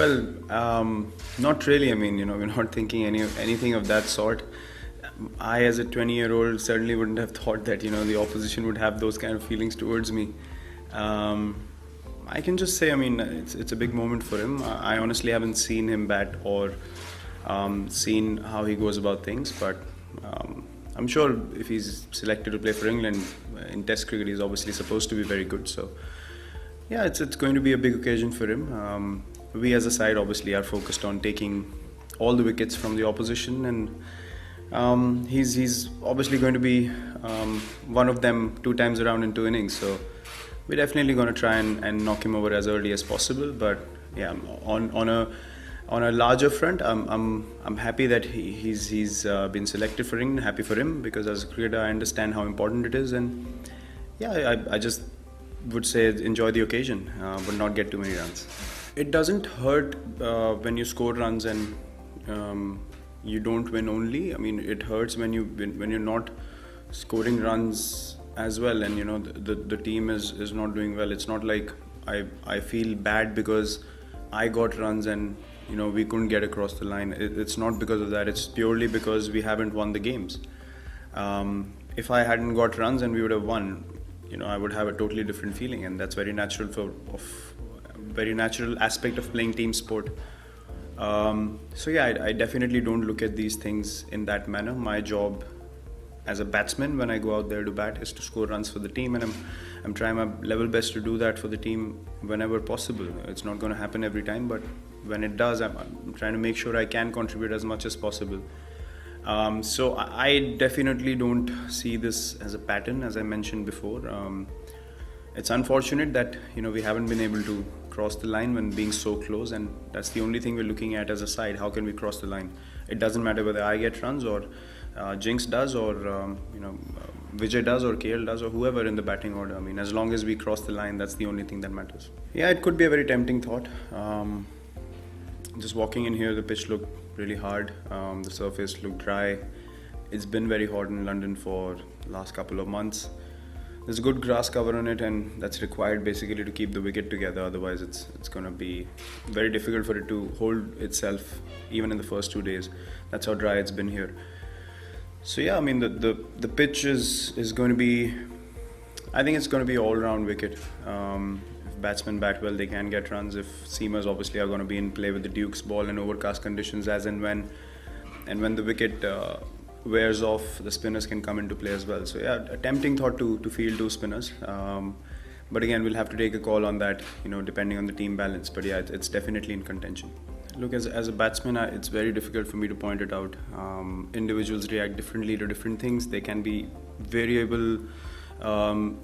Well, not really. I mean, we're not thinking anything of that sort. I, as a 20-year-old, certainly wouldn't have thought that the opposition would have those kind of feelings towards me. Um, I can just say, I mean, it's a big moment for him. I honestly haven't seen him bat or seen how he goes about things, but I'm sure if he's selected to play for England in Test cricket, he's obviously supposed to be very good. So yeah, it's going to be a big occasion for him. We as a side obviously are focused on taking all the wickets from the opposition, and he's obviously going to be one of them 2 times around in 2 innings. So we're definitely going to try and knock him over as early as possible. But yeah, on a larger front, I'm happy that he's been selected for England. Happy for him, because as a cricketer I understand how important it is, and yeah, I just would say enjoy the occasion, but not get too many runs. It doesn't hurt when you score runs and you don't win only. I mean, it hurts when you're not scoring runs as well, and the team is not doing well. It's not like I feel bad because I got runs and we couldn't get across the line. It's not because of that. It's purely because we haven't won the games. If I hadn't got runs and we would have won, I would have a totally different feeling, and that's very natural very natural aspect of playing team sport. So yeah, I definitely don't look at these things in that manner. My job as a batsman when I go out there to bat is to score runs for the team, and I'm trying my level best to do that for the team whenever possible. It's not going to happen every time, but when it does, I'm trying to make sure I can contribute as much as possible. So I definitely don't see this as a pattern, as I mentioned before. It's unfortunate that we haven't been able to cross the line when being so close, and that's the only thing we're looking at as a side. How can we cross the line? It doesn't matter whether I get runs or Jinx does, or Vijay does, or KL does, or whoever in the batting order. I mean, as long as we cross the line, that's the only thing that matters. Yeah, it could be a very tempting thought. Just walking in here, the pitch looked really hard. The surface looked dry. It's been very hot in London for the last couple of months. There's a good grass cover on it, and that's required basically to keep the wicket together. Otherwise, it's going to be very difficult for it to hold itself even in the first 2 days. That's how dry it's been here. So yeah, I mean, the pitch is going to be, I think it's going to be all-round wicket. If batsmen bat well, they can get runs. If seamers obviously are going to be in play with the Duke's ball in overcast conditions as and when the wicket wears off, the spinners can come into play as well. So yeah, a tempting thought to field 2 spinners. But again, we'll have to take a call on that, depending on the team balance. But yeah, it's definitely in contention. Look, as a batsman, it's very difficult for me to point it out. Individuals react differently to different things. There can be variable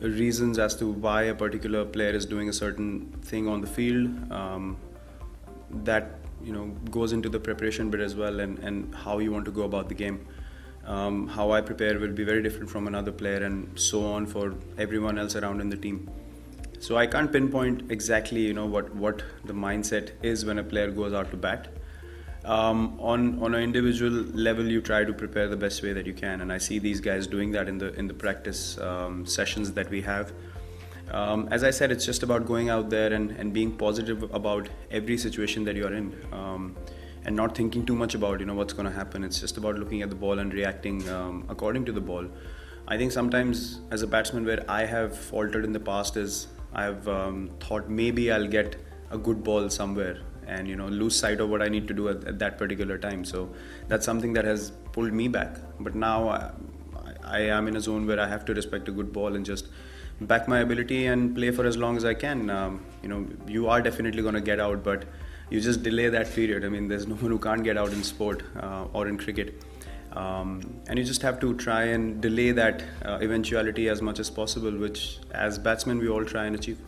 reasons as to why a particular player is doing a certain thing on the field. That goes into the preparation bit as well, and how you want to go about the game. How I prepare will be very different from another player, and so on for everyone else around in the team. So I can't pinpoint exactly what the mindset is when a player goes out to bat. On an individual level, you try to prepare the best way that you can, and I see these guys doing that in the practice sessions that we have. As I said, it's just about going out there and being positive about every situation that you're in, and not thinking too much about what's going to happen. It's just about looking at the ball and reacting according to the ball. I think sometimes as a batsman, where I have faltered in the past is I've thought maybe I'll get a good ball somewhere and lose sight of what I need to do at that particular time. So that's something that has pulled me back. But now I am in a zone where I have to respect a good ball and just back my ability and play for as long as I can. You are definitely going to get out, but you just delay that period. I mean, there's no one who can't get out in sport or in cricket. And you just have to try and delay that eventuality as much as possible, which as batsmen we all try and achieve.